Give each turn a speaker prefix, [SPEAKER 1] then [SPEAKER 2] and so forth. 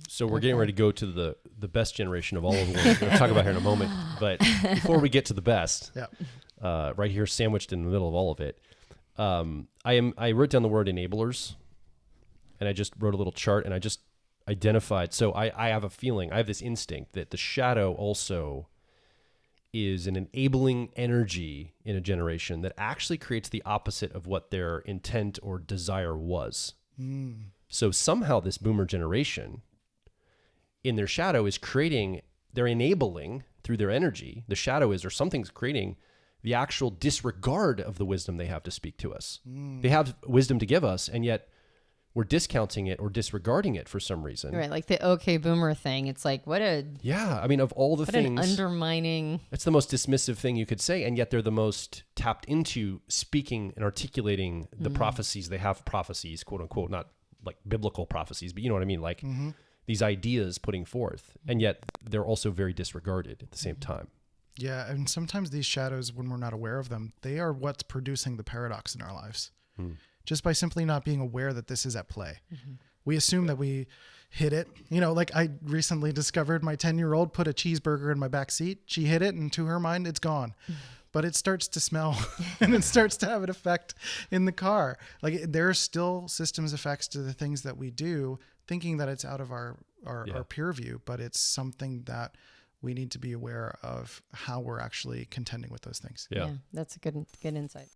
[SPEAKER 1] So we're getting ready to go to the best generation of all of them. We're going to talk about here in a moment. But before we get to the best, right here sandwiched in the middle of all of it, I wrote down the word enablers, and I just wrote a little chart, and I just identified. So I have a feeling, I have this instinct that the shadow also is an enabling energy in a generation that actually creates the opposite of what their intent or desire was. So somehow this boomer generation in their shadow is creating, they're enabling through their energy. The shadow is, or something's creating the actual disregard of the wisdom they have to speak to us. They have wisdom to give us, and yet we're discounting it or disregarding it for some reason.
[SPEAKER 2] Right, like the okay boomer thing. It's like, what a...
[SPEAKER 1] Yeah, I mean, of all the
[SPEAKER 2] what
[SPEAKER 1] things...
[SPEAKER 2] an undermining...
[SPEAKER 1] It's the most dismissive thing you could say, and yet they're the most tapped into speaking and articulating the prophecies. They have prophecies, quote unquote, not like biblical prophecies, but you know what I mean? Like these ideas putting forth, and yet they're also very disregarded at the same time.
[SPEAKER 3] Yeah, and sometimes these shadows, when we're not aware of them, they are what's producing the paradox in our lives. Just by simply not being aware that this is at play. We assume that we hit it. You know, like I recently discovered my 10-year-old put a cheeseburger in my back seat. She hit it, and to her mind, it's gone. But it starts to smell and it starts to have an effect in the car. Like there are still systems effects to the things that we do, thinking that it's out of our peer view, but it's something that we need to be aware of how we're actually contending with those things.
[SPEAKER 2] Yeah, that's a good insight.